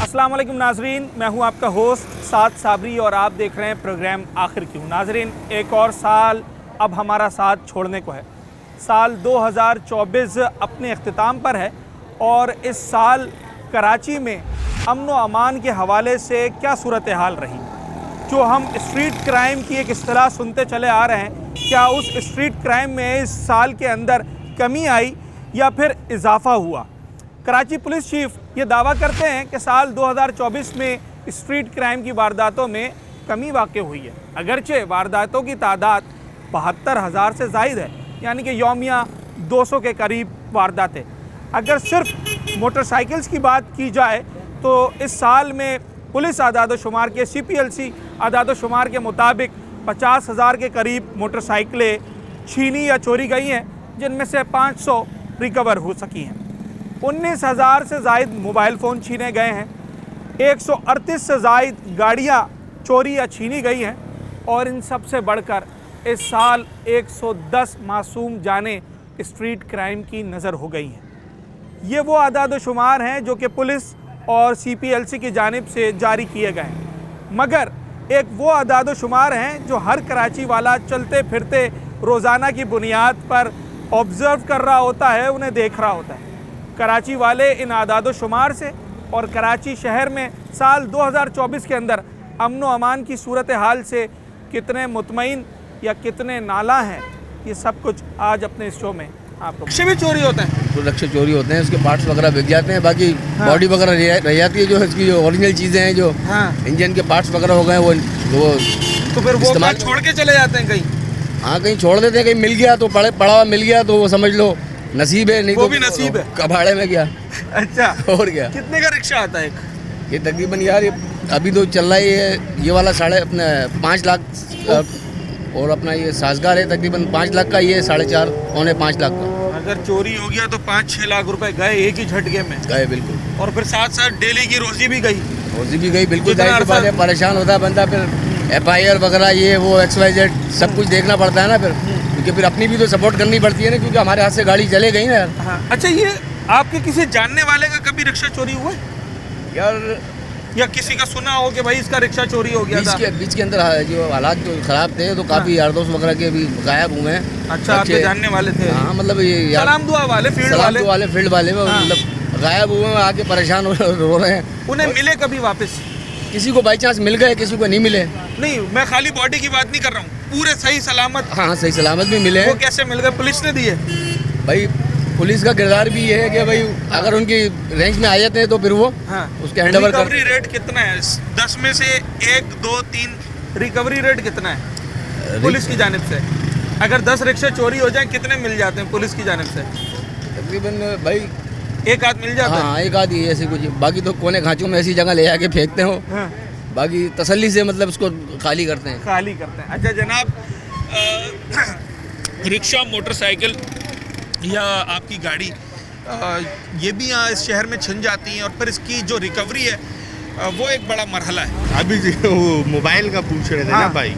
अस्सलाम वालेकुम नाजरीन, मैं हूं आपका होस्ट साद साबरी और आप देख रहे हैं प्रोग्राम आखिर क्यों। नाजरीन, एक और साल अब हमारा साथ छोड़ने को है। साल 2024 अपने अख्तिताम पर है और इस साल कराची में अमन व अमान के हवाले से क्या सूरत हाल रही, जो हम स्ट्रीट क्राइम की एक इस्तिलाह सुनते चले आ रहे हैं, क्या उस स्ट्रीट क्राइम में इस साल के अंदर कमी आई या फिर इजाफा हुआ। कराची पुलिस चीफ ये दावा करते हैं कि साल 2024 में स्ट्रीट क्राइम की वारदातों में कमी वाक़ हुई है। अगरचे वारदातों की तादाद 72,000 से ज़ायद है, यानी कि यौमिया 200 के करीब वारदातें। अगर सिर्फ मोटरसाइकिल्स की बात की जाए तो इस साल में पुलिस आदाद शुमार के CPLC आदाद शुमार के मुताबिक 50,000 के करीब मोटरसाइकिलें छीनी या चोरी गई हैं, जिनमें से 500 रिकवर हो सकी हैं। 19,000 से ज़ायद मोबाइल फ़ोन छीने गए हैं, 138 से ज़ायद गाड़ियाँ चोरी या छीनी गई हैं और इन सब से बढ़कर इस साल 110 मासूम जानें स्ट्रीट क्राइम की नज़र हो गई हैं। ये वो आदाद शुमार हैं जो कि पुलिस और CPLC की जानिब से जारी किए गए हैं, मगर एक वो आदाद शुमार हैं जो हर कराची वाला चलते फिरते रोज़ाना की बुनियाद पर ऑब्ज़र्व कर रहा होता है, उन्हें देख रहा होता है। कराची वाले इन आदाद शुमार से और कराची शहर में साल 2024 के अंदर अमन व अमान की सूरत हाल से कितने मुतमईन या कितने नाला हैं, ये सब कुछ आज अपने इस शो में आपको। रिक्शे भी चोरी होते हैं, तो रिक्शे चोरी होते हैं, उसके पार्ट्स वगैरह बिक जाते हैं, बाकी बॉडी वगैरह रह जाती है, जो इसकी जो ओरिजिनल चीज़ें हैं, जो इंजन के पार्ट्स वगैरह हो गए वो तो फिर वो छोड़ के चले जाते हैं कहीं। हाँ, कहीं छोड़ देते हैं, कहीं मिल गया तो पड़ा हुआ मिल गया तो वो समझ लो नसीब है, नहीं वो तो भी नसीब है, कबाड़े में गया। अच्छा, और क्या। कितने का रिक्शा आता है? ये तकरीबन यार ये अभी तो चल रहा है ये वाला 5.5 लाख, और अपना ये साजगार है तकरीबन 5 लाख का, ये 4.5 पौने 5 लाख का। अगर चोरी हो गया तो 5-6 लाख रुपए गए एक ही झटके में, गए बिल्कुल। और फिर साथ साथ डेली की रोजी भी गई। रोजी भी गई बिल्कुल, जाहिर सी बात है, परेशान होता है बंदा, फिर FIR वगैरह ये वो XYZ सब कुछ देखना पड़ता है ना, फिर क्योंकि फिर अपनी भी तो सपोर्ट करनी पड़ती है ना, क्योंकि हमारे हाथ से गाड़ी चले गई ना यार। हाँ। अच्छा, ये आपके किसी जानने वाले का कभी रिक्शा चोरी हुआ है यार, या किसी का सुना हो कि भाई इसका रिक्शा चोरी हो गया था? बीच के अंदर जो हालात जो खराब थे तो काफी यार दोस्त वगैरह के भी गायब हुए हैं। अच्छा, आपके जानने वाले थे? हाँ, मतलब ये सलाम दुआ वाले फील्ड वाले मतलब गायब हुए हैं, आके परेशान रो रहे हैं। उन्हें मिले कभी वापस? किसी को बाई चांस मिल गए, किसी को नहीं मिले। नहीं, मैं खाली बॉडी की बात नहीं कर रहा हूँ, पूरे सही सलामत। हाँ, सही सलामत भी मिले। वो कैसे मिल गए? पुलिस ने दिए? भाई पुलिस का किरदार भी ये है कि भाई अगर उनकी रेंज में आ जाते हैं तो फिर वो उसके हैंडओवर कर। रिकवरी रेट कितना है? 10 में से 1, 2, 3 रिकवरी रेट कितना है पुलिस की जानिब से? अगर 10 रिक्शे चोरी हो जाएं, कितने मिल जाते हैं पुलिस की जानिब से? तकरीबन भाई एक आध मिल जाता है। हाँ, एक आध ही ऐसी कुछ, बाकी तो कोने खाँचों में ऐसी जगह ले जाके फेंकते हो। बाकी तसल्ली से मतलब उसको खाली करते हैं। अच्छा जनाब, रिक्शा, मोटरसाइकिल या आपकी गाड़ी, ये भी यहाँ इस शहर में छिन जाती हैं और फिर इसकी जो रिकवरी है वो एक बड़ा मरहला है। अभी वो मोबाइल का पूछ रहे थे ना भाई,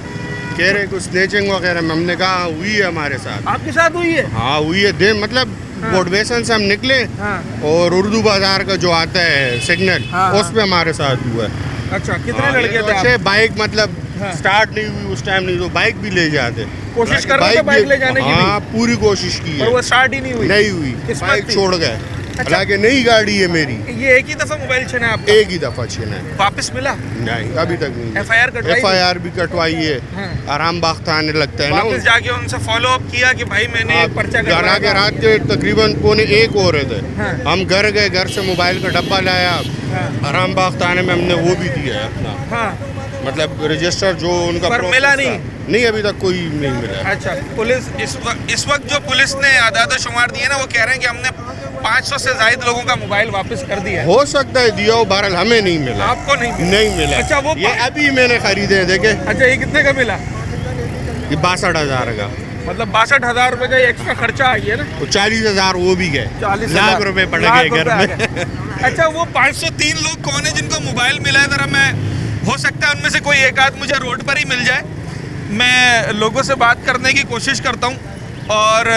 कह रहे कुछ स्नेचिंग वगैरह में, हमने कहा हुई है हमारे साथ। आपके साथ हुई है? हाँ हुई है, मतलब बोडबेसन से हम निकले और उर्दू बाजार का जो आता है सिग्नल, उस पे हमारे साथ हुआ है। अच्छा, कितने लड़के थे? अच्छे बाइक मतलब स्टार्ट नहीं हुई उस टाइम, नहीं तो बाइक भी ले जाते, कोशिश कर रहे थे बाइक ले जाने की। हाँ, पूरी कोशिश की है, पर वो स्टार्ट ही नहीं हुई। बाइक छोड़ गए। हालांकि नई गाड़ी है मेरी। ये एक ही दफा मोबाइल छीना है आपका? एक ही दफा छीना है। वापस मिला? नहीं, अभी तक नहीं। FIR भी कटवाई है, आराम बाग थाने लगता है ना। वापस जाके उनसे फॉलो अप किया कि भाई मैंने पर्चा कटवाया के रात के तकरीबन 1:15 हो रहे थे। हम घर गए, घर से मोबाइल का डब्बा लाया, आराम बाग थाने में हमने वो भी दिया है अपना, मतलब रजिस्टर जो उनका, पर मिला नहीं अभी तक कोई नहीं मिला। अच्छा, पुलिस इस वक्त जो पुलिस ने आदाद शुमार दिए ना, वो कह रहे हैं कि हमने 500 से ज्यादा लोगों का मोबाइल वापस कर दिया है। हो सकता है दिया हो, बहरहाल हमें नहीं मिला। आपको नहीं मिला? अच्छा, वो ये अभी मैंने खरीदे देखे। अच्छा, ये कितने का मिला? ये 62,000 का, मतलब 62,000 रुपए का एक्स्ट्रा खर्चा आ गया ना। 40,000 वो भी गए, 40 लाख रुपए पड़ गए घर में। अच्छा, वो 503 लोग कौन है जिनको मोबाइल मिला है? जरा मैं, हो सकता है उनमें से कोई एक आध मुझे रोड पर ही मिल जाए, मैं लोगों से बात करने की कोशिश करता हूँ। और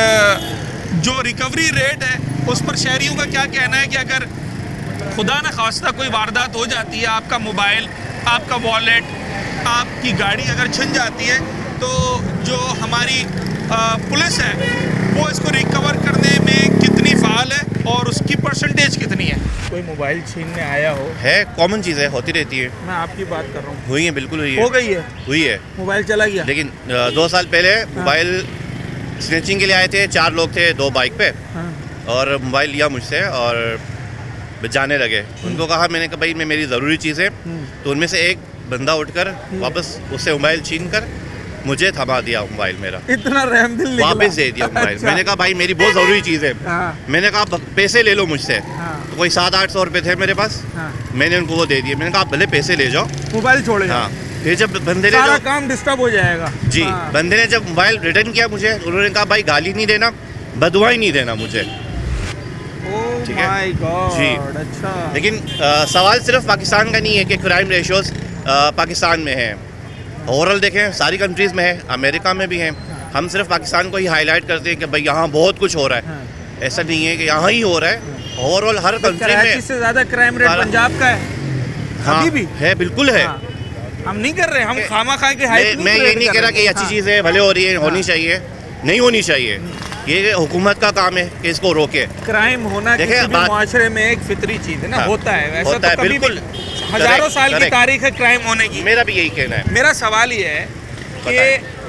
जो रिकवरी रेट है उस पर शहरियों का क्या कहना है कि अगर खुदा न खास्ता कोई वारदात हो जाती है, आपका मोबाइल, आपका वॉलेट, आपकी गाड़ी अगर छिन जाती है, तो जो हमारी पुलिस है वो इसको रिकवर करने में कितनी फ़ाल है और उसकी परसेंटेज कितनी है? कोई मोबाइल छीनने आया हो? है, कॉमन चीज़ है, होती रहती है। मैं आपकी बात कर रहा हूँ। हुई है, बिल्कुल हुई है। हो गई है? हुई है। मोबाइल चला गया? लेकिन 2 साल पहले मोबाइल स्नैचिंग के लिए आए थे, 4 लोग थे 2 बाइक पे, और मोबाइल लिया मुझसे और जाने लगे। उनको कहा, मैंने कहा भाई मैं मेरी ज़रूरी चीज़ है, तो उनमें से एक बंदा उठकर वापस उससे मोबाइल छीन कर मुझे थमा दिया मोबाइल मेरा। इतना रहमदिल निकला? वापस दे दिया मोबाइल। अच्छा। मैंने कहा भाई मेरी बहुत ज़रूरी चीज़ है। मैंने कहा पैसे ले लो मुझसे। तो कोई 700-800 रुपये थे मेरे पास। मैंने उनको वो दे दिए। मैंने कहा आप भले पैसे ले जाओ, मोबाइल छोड़े जाओ। फिर जब बंदे ने सारा काम डिस्टर्ब हो जाएगा। जी, बंदे ने जब मोबाइल रिटर्न किया मुझे, उन्होंने कहा भाई गाली नहीं देना, बदुआई नहीं देना मुझे। ठीक है जी। अच्छा। लेकिन सवाल सिर्फ पाकिस्तान का नहीं है कि क्राइम रेशोज पाकिस्तान में है। ओवरऑल देखें सारी कंट्रीज़ में है, अमेरिका में भी है। हम सिर्फ पाकिस्तान को ही हाईलाइट करते हैं कि भाई यहाँ बहुत कुछ हो रहा है। ऐसा नहीं है कि यहाँ ही हो रहा है, ओवरऑल हर कंट्री में। कराची से ज़्यादा क्राइम रेट पंजाब का है। हाँ, अभी भी है, बिल्कुल है। हम नहीं कर रहे, हम खामा खा के हाइप मैं ये नहीं कह रहा कि अच्छी चीज़ है, भले हो रही है, होनी चाहिए, नहीं होनी चाहिए। ये हुकूमत का काम है कि इसको रोके। क्राइम होना किसी भी माशरे में एक फितरी चीज़ है ना, होता है। वैसे होता तो है, कभी बिल्कुल हजारों साल की तारीख है क्राइम होने की। मेरा भी यही कहना है। मेरा सवाल ये है कि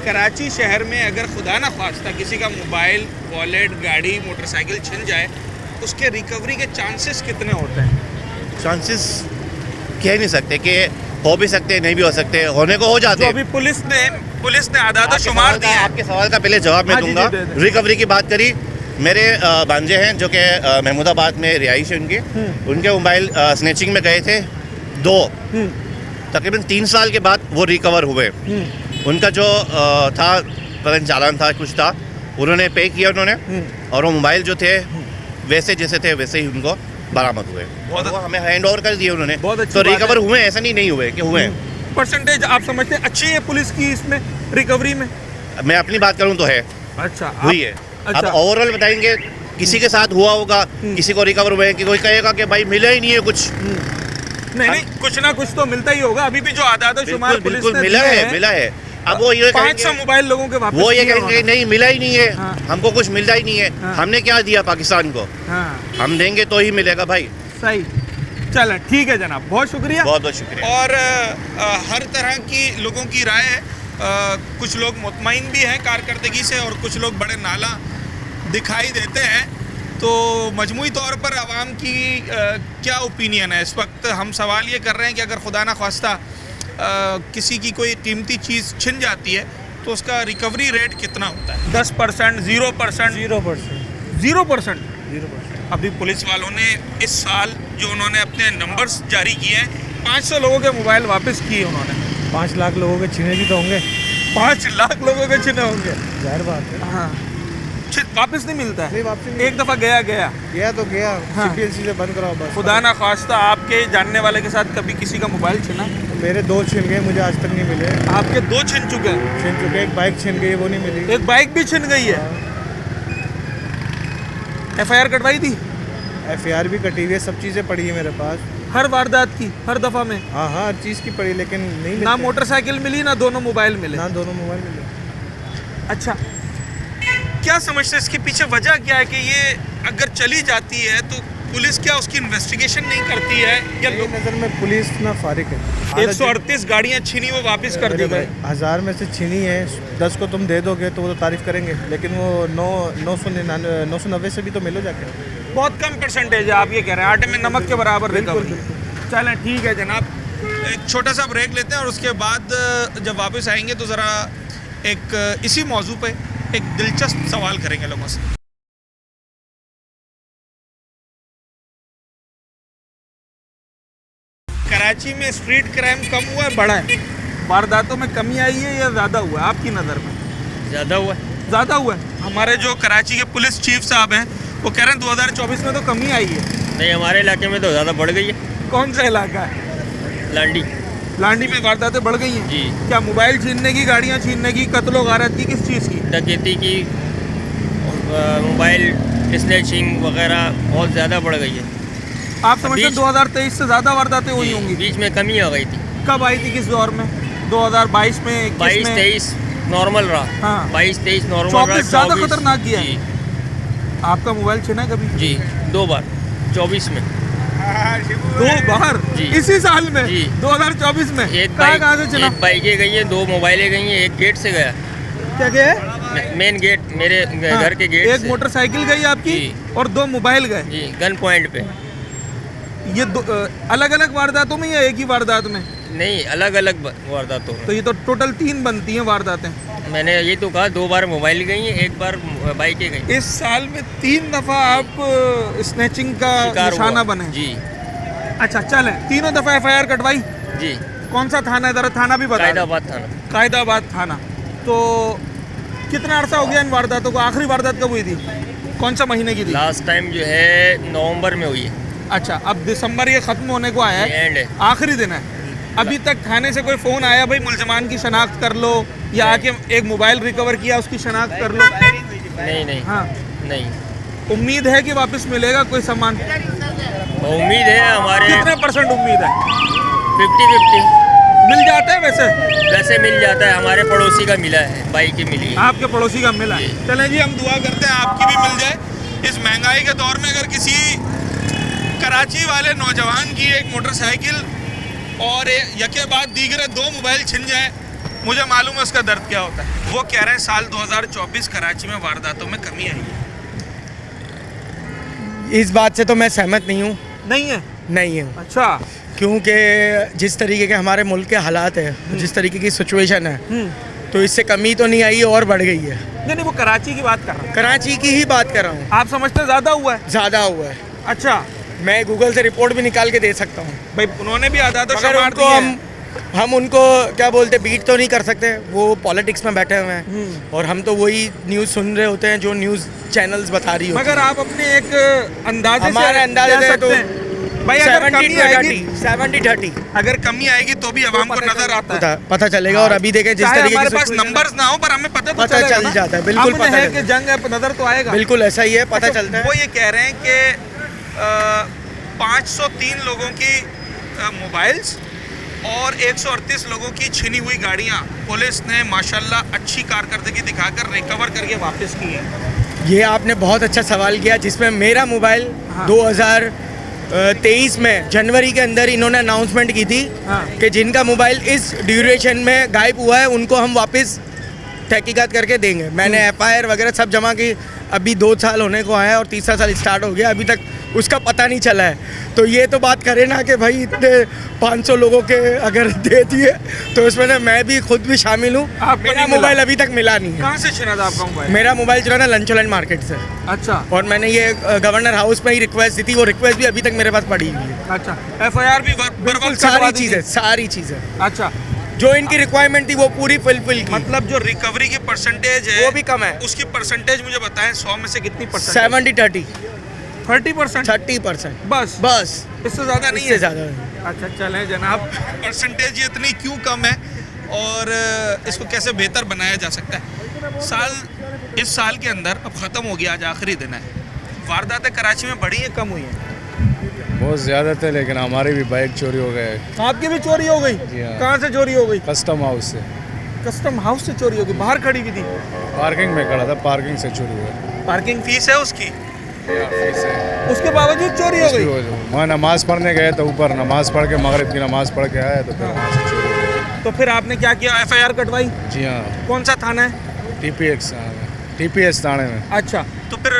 कराची शहर में अगर खुदा ना खास्ता किसी का मोबाइल, वॉलेट, गाड़ी, मोटरसाइकिल छिन जाए, उसके रिकवरी के चांसेस कितने होते हैं? चांसेस कह नहीं सकते, कि हो भी सकते हैं, नहीं भी हो सकते, होने को हो जाते हैं। अभी पुलिस ने आदाद शुमार दिया। आपके सवाल का पहले जवाब मैं दूंगा। रिकवरी की बात करी, मेरे भांजे हैं जो कि महमूदाबाद में रिहाइश है उनके मोबाइल स्नैचिंग में गए थे 2, तकरीबन 3 साल के बाद वो रिकवर हुए। उनका जो था पता नहीं चालान था, कुछ था, उन्होंने पे किया उन्होंने, और वो मोबाइल जो थे वैसे जैसे थे वैसे ही उनको बरामद हुए। बहुत वो हमें हैंड ओवर कर दिए उन्होंने। तो रिकवर हुए, ऐसा नहीं हुए कि हुए। परसेंटेज आप समझते हैं अच्छी है पुलिस की इसमें रिकवरी में? मैं अपनी बात करूं तो है। अच्छा, हुई है। अच्छा। अब ओवरऑल बताएंगे, किसी के साथ हुआ होगा, किसी को रिकवर हुए, कि कोई कहेगा कि भाई मिला ही नहीं है कुछ। नहीं, कुछ ना कुछ तो मिलता ही होगा। अभी भी जो आदाद शुमार पुलिस ने मिला है। अब वो ये 500 मोबाइल लोगों के वापस, वो ये कहेंगे नहीं मिला ही नहीं है। हमको कुछ मिलता ही नहीं है। हमने क्या दिया पाकिस्तान को? हम देंगे तो ही मिलेगा भाई। सही। चलें, ठीक है जनाब, बहुत शुक्रिया। बहुत बहुत शुक्रिया। और हर तरह की लोगों की राय है। कुछ लोग मुतमईन भी हैं कारकर्दगी से, और कुछ लोग बड़े नाला दिखाई देते हैं। तो मजमूई तौर पर आवाम की क्या ओपिनियन है इस वक्त? हम सवाल ये कर रहे हैं कि अगर खुदा ना खास्ता किसी की कोई कीमती चीज़ छिन जाती है तो उसका रिकवरी रेट कितना होता है? 10%, 0%? 0%। अभी पुलिस वालों ने इस साल जो उन्होंने अपने नंबर्स जारी किए हैं, 500 लोगों के मोबाइल वापस किए उन्होंने। 5 लाख लोगों के छिने भी तो होंगे। 5 लाख लोगों के छिने होंगे, जाहिर बात है। हाँ, वापस नहीं मिलता है। नहीं, वापस नहीं। एक दफ़ा गया तो गया। CPLC से बंद कराओ बस। खुदा ना खास्ता आपके जानने वाले के साथ कभी किसी का मोबाइल छिना? मेरे 2 छिन गए, मुझे आज तक नहीं मिले। आपके 2 छिन चुके हैं? एक बाइक छिन गई, वो नहीं मिली। एक बाइक भी छिन गई है। FIR कटवाई थी? FIR भी कटी हुई है, सब चीज़ें पड़ी है मेरे पास। हर वारदात की, हर दफ़ा में? हाँ, हर चीज़ की पड़ी, लेकिन नहीं ना मोटरसाइकिल मिली, ना दोनों मोबाइल मिले? ना दोनों मोबाइल मिले। अच्छा, क्या समझते हैं इसके पीछे वजह क्या है कि ये अगर चली जाती है तो पुलिस क्या उसकी इन्वेस्टिगेशन नहीं करती है? या मेरी नज़र में पुलिस ना फारिग है। 138 गाड़ियाँ छीनी, वो वापस कर दी गई। 1000 में से छीनी है, 10 को तुम दे दोगे तो वो तो तारीफ करेंगे, लेकिन वो 990 से भी तो मिलो जाके। बहुत कम परसेंटेज है, आप ये कह रहे हैं। आटे में नमक के बराबर रिकवरी। चलें, ठीक है जनाब, एक छोटा सा ब्रेक लेते हैं और उसके बाद जब वापस आएंगे तो ज़रा एक इसी मौजू पे एक दिलचस्प सवाल करेंगे लोगों से। कराची में स्ट्रीट क्राइम कम हुआ है, बढ़ा है? वारदातों में कमी आई है या ज़्यादा हुआ है आपकी नज़र में? ज़्यादा हुआ ज़्यादा हुआ है। हमारे जो कराची के पुलिस चीफ साहब हैं वो कह रहे हैं 2024 में तो कमी आई है। नहीं, हमारे इलाके में तो ज़्यादा बढ़ गई है। कौन सा इलाका है? लांडी में वारदातें बढ़ गई हैं जी। क्या मोबाइल छीनने की, गाड़ियाँ छीनने की, कत्लो गारत की, किस चीज़ की? डकैती की, मोबाइल स्नैचिंग वगैरह बहुत ज़्यादा बढ़ गई है। आप समझते हैं 2023 से ज़्यादा वारदातें हुई होंगी? बीच में कमी आ गई थी। कब आई थी, किस दौर में? 2022 में, 21 में? 22-23 नॉर्मल रहा। हाँ। 22-23 नॉर्मल रहा। 24 ज़्यादा खतरनाक गया है। जी आपका मोबाइल छिना है कभी? जी 2 बार 24 में। 2 बार जी। इसी साल में? जी। 2024 में? एक कहाँ से छिना? एक बाइकें गई हैं, 2 मोबाइलें गई हैं, एक गेट से गया, क्या क्या है? मेन गेट मेरे हाँ, घर के गेट एक से। मोटरसाइकिल गई आपकी जी। और 2 मोबाइल गए। जी गन पॉइंट पे। ये अलग अलग वारदातों में या एक ही वारदात में? नहीं, अलग अलग वारदातों में। तो ये तो टोटल 3 बनती हैं वारदातें। मैंने ये तो कहा 2 बार मोबाइल गई हैं, 1 बार बाइकें गई। इस साल में 3 दफा आप स्नैचिंग का शिकार निशाना हुआ। बने। जी अच्छा चलें, तीनों दफा FIR कटवाई? जी कौन सा थाना है, जरा थाना भी बता दें। कायदाबाद थाना। कायदाबाद थाना। तो कितना अरसा हो गया इन वारदातों को? आखिरी वारदात कब हुई थी, कौन सा महीने की थी? लास्ट टाइम जो है नवंबर में हुई है। अच्छा, अब दिसंबर ये खत्म होने को आया है, एंड है। आखिरी दिन है। अभी तक थाने से कोई फ़ोन आया भाई मुलजमान की शनाख्त कर लो, या आके एक मोबाइल रिकवर किया उसकी शनाख्त कर लो? नहीं नहीं हाँ, नहीं। उम्मीद है कि वापस मिलेगा कोई सामान? उम्मीद है हमारे कितने % उम्मीद है? 50-50 मिल जाता है वैसे? वैसे मिल जाता है। हमारे पड़ोसी का मिला है, बाइक की मिली है। आपके पड़ोसी का मिला है। चलें जी, हम दुआ करते हैं आपकी भी मिल जाए। इस महंगाई के दौर में अगर किसी कराची वाले नौजवान की एक मोटरसाइकिल और यके बाद दीगरे 2 मोबाइल छिन जाए, मुझे मालूम है उसका दर्द क्या होता है। वो कह रहे हैं साल 2024 कराची में वारदातों में कमी आई है। इस बात से तो मैं सहमत नहीं हूँ। नहीं है? नहीं हूँ, अच्छा। क्योंकि जिस तरीके के हमारे मुल्क के हालात है, जिस तरीके की सिचुएशन है, तो इससे कमी तो नहीं आई है और बढ़ गई है। नहीं, वो कराची की बात कर रहा हूँ। कराची की ही बात कर रहा हूँ। आप समझते हैं ज़्यादा हुआ है? ज़्यादा हुआ है। अच्छा, मैं गूगल से रिपोर्ट भी निकाल के दे सकता हूँ। भाई उन्होंने भी आधा तो मगर शुमार उनको दिए हैं। हम उनको क्या बोलते, बीट तो नहीं कर सकते, वो पॉलिटिक्स में बैठे हुए हैं और हम तो वही न्यूज़ सुन रहे होते हैं जो न्यूज़ चैनल्स बता रही होती मगर आप अपने एक अंदाजे हमारे से अंदाजे कह से सकते तो हैं भाई अगर कमी आएगी, 70-30 अगर कमी आएगी तो भी आवाम को नजर आता है। पता चलेगा। और अभी देखें जिस चाहे तरीके हमारे की पास situation है, नंबर्स ना हो पर हमें पता पता चलेगा चल ना। जाता है, बिल्कुल हमने पता है चलेगा। कि जंग है, नजर तो आएगा। बिल्कुल ऐसा ही है, पता अच्छा, चलता है। वो ये कह रहे हैं कि 503 लोगों की मोबाइल्स और 138 लोगों की छिनी हुई गाड़ियां पुलिस ने माशाल्लाह अच्छी कारकर्दगी दिखाकर रिकवर करके वापस की है। ये आपने बहुत अच्छा सवाल किया, जिसमें मेरा मोबाइल हाँ। 2023 में जनवरी के अंदर इन्होंने अनाउंसमेंट की थी हाँ। कि जिनका मोबाइल इस ड्यूरेशन में गायब हुआ है उनको हम वापस तहकीकात करके देंगे। मैंने FIR वगैरह सब जमा की। अभी 2 साल होने को आया और तीसरा साल स्टार्ट हो गया, अभी तक उसका पता नहीं चला है। तो ये तो बात करें ना कि भाई इतने 500 लोगों के अगर दे दिए तो इसमें ना मैं भी खुद भी शामिल हूँ। आपको मेरा नहीं मिला? मोबाइल अभी तक मिला नहीं है। कहाँ से छिना था आपका मोबाइल? मेरा मोबाइल जो है ना लंचोलैंड मार्केट से, अच्छा और मैंने ये गवर्नर हाउस में ही रिक्वेस्ट दी थी, वो रिक्वेस्ट भी अभी तक मेरे पास पड़ी हुई है। अच्छा, FIR भी बिल्कुल सारी चीज़ें अच्छा, जो इनकी रिक्वायरमेंट थी वो पूरी फुलफिल की। मतलब जो रिकवरी की परसेंटेज है वो भी कम है। उसकी परसेंटेज मुझे बताएं 100 में से कितनी परसेंट? 70-30 30%? 30%। बस बस इससे ज़्यादा नहीं इससे है? ज़्यादा नहीं। अच्छा चलें जनाब, परसेंटेज ये इतनी क्यों कम है और इसको कैसे बेहतर बनाया जा सकता है? इस साल के अंदर अब ख़त्म हो गया, आज आखिरी दिन है, वारदातें कराची में बढ़ी हैं कम हुई हैं? बहुत ज़्यादा थे, लेकिन हमारी भी बाइक चोरी हो गए। आपकी भी चोरी हो गई? जी हाँ। कहाँ से चोरी हो गई? कस्टम हाउस से। कस्टम हाउस से चोरी हो गई? बाहर खड़ी हुई थी? पार्किंग में खड़ा था, पार्किंग से चोरी हुआ। पार्किंग फीस है उसकी, फीस है। उसके बावजूद चोरी हो गई? वहाँ नमाज़ पढ़ने गए तो ऊपर नमाज़ पढ़ के मगरिब की नमाज़ पढ़ के आए तो फिर वहाँ से चोरी हो गई। तो फिर आपने क्या किया, FIR कटवाई? जी हाँ, कौन सा थाना है? TPS थाने में। अच्छा, तो फिर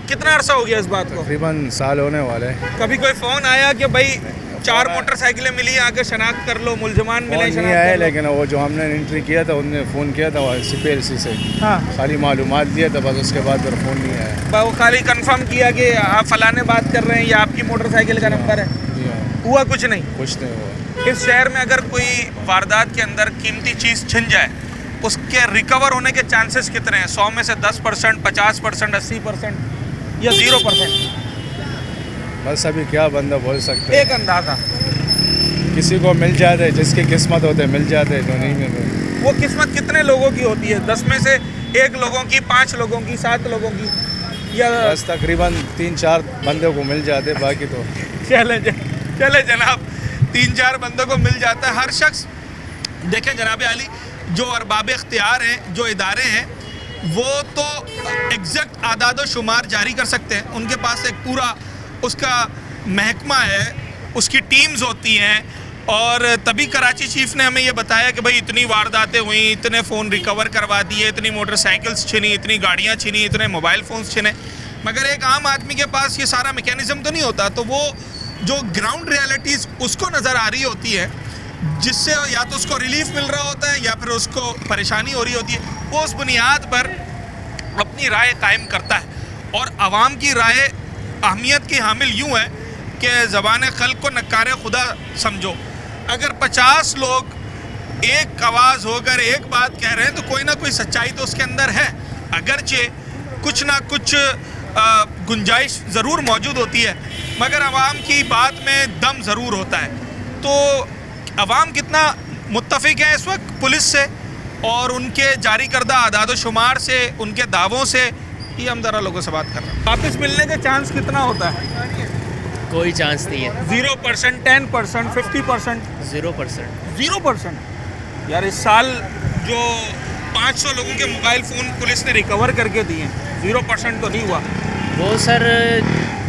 कितना अरसा हो गया इस बात को? तकरीबन साल होने वाले। कभी कोई फ़ोन आया कि भाई 4 मोटरसाइकिलें मिली, आके शनाख्त कर लो, मुलजमान मिले, नहीं शनाख्त आए, कर लो? लेकिन वो जो हमने एंट्री किया था उनने फ़ोन किया था CPLC से, हाँ, खाली मालूमात दिया था बस, उसके बाद फिर फ़ोन नहीं आया। वो खाली कंफर्म किया कि आप फलाने बात कर रहे हैं, ये आपकी मोटरसाइकिल का नंबर है, जी हाँ, हुआ कुछ नहीं? कुछ नहीं हुआ। इस शहर में अगर कोई वारदात के अंदर कीमती चीज़ छिन जाए, उसके रिकवर होने के चांसेस कितने हैं? 100 में से 10%, 50%, 80% या 0%? बस अभी क्या बंदा बोल सकते हैं। एक अंदाज़ा। किसी को मिल जाते, जिसकी किस्मत होते मिल जाते, जो नहीं मिल रहे। वो किस्मत कितने लोगों की होती है? 10 में से 1 लोगों की, 5 लोगों की, 7 लोगों की, या बस तकरीबन 3-4 बंदे को मिल जाते, बाकी तो चले जनाब, 3-4 बंदों को मिल जाता है हर शख्स। देखें जनाब आली, जो अरबाब इख्तियार हैं, जो इदारे हैं, वो तो एग्जैक्ट आदाद शुमार जारी कर सकते हैं। उनके पास एक पूरा उसका महकमा है, उसकी टीम्स होती हैं। और तभी कराची चीफ ने हमें ये बताया कि भाई इतनी वारदातें हुई, इतने फ़ोन रिकवर करवा दिए, इतनी मोटरसाइकिल्स छिनी, इतनी गाड़ियाँ छिनी, इतने मोबाइल फ़ोन्स छिने। मगर एक आम आदमी के पास ये सारा मैकेनिज़्म तो नहीं होता, तो वो जो ग्राउंड रियलिटीज़ उसको नज़र आ रही होती है, जिससे या तो उसको रिलीफ मिल रहा होता है या फिर उसको परेशानी हो रही होती है, वो उस बुनियाद पर अपनी राय कायम करता है। और आवाम की राय अहमियत की हामिल यूँ है कि ज़बान खल्क़ को नक्कार खुदा समझो। अगर 50 लोग एक आवाज़ होकर एक बात कह रहे हैं तो कोई ना कोई सच्चाई तो उसके अंदर है, अगरचे कुछ ना कुछ गुंजाइश ज़रूर मौजूद होती है, मगर आवाम की बात में दम ज़रूर होता है। तो अवाम कितना मुत्तफ़िक है इस वक्त पुलिस से और उनके जारी करदा आदाद शुमार से, उनके दावों से, ये हम ज़रा लोगों से बात कर रहे हैं। वापस मिलने का चांस कितना होता है? कोई चांस नहीं है। 0%, 10%, 50%? 0%। 0%? यार इस साल जो 500 लोगों के मोबाइल फ़ोन पुलिस ने रिकवर करके दिए, 0% तो नहीं हुआ। वो सर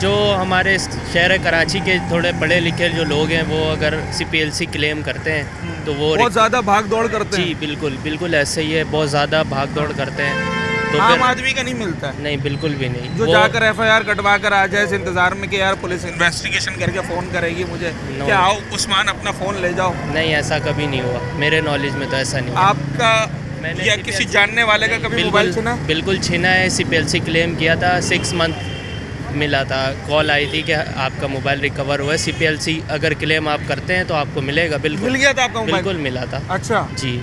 जो हमारे शहर कराची के थोड़े पढ़े लिखे जो लोग हैं, वो अगर CPLC क्लेम करते हैं तो वो बहुत ज़्यादा भाग दौड़ करते हैं। जी बिल्कुल बिल्कुल ऐसे ही है, बहुत ज़्यादा भाग दौड़ करते हैं। तो आम आदमी का नहीं मिलता है? नहीं, बिल्कुल भी नहीं। जो जाकर FIR कटवा कर आ जाए इस इंतज़ार में कि यार पुलिस इन्वेस्टिगेशन करके फ़ोन करेगी मुझे, क्या आओ उस्मान अपना फ़ोन ले जाओ। नहीं, ऐसा कभी नहीं हुआ मेरे नॉलेज में, तो ऐसा नहीं हुआ। आपका या किसी जानने वाले का कभी मोबाइल छिना? बिल्कुल छिना है। CPLC क्लेम किया था, 6 मंथ मिला था। कॉल आई थी कि आपका मोबाइल रिकवर हुआ है। CPLC अगर क्लेम आप करते हैं तो आपको मिलेगा। बिल्कुल मिल गया था आपका मोबाइल? बिल्कुल मिला था। अच्छा जी,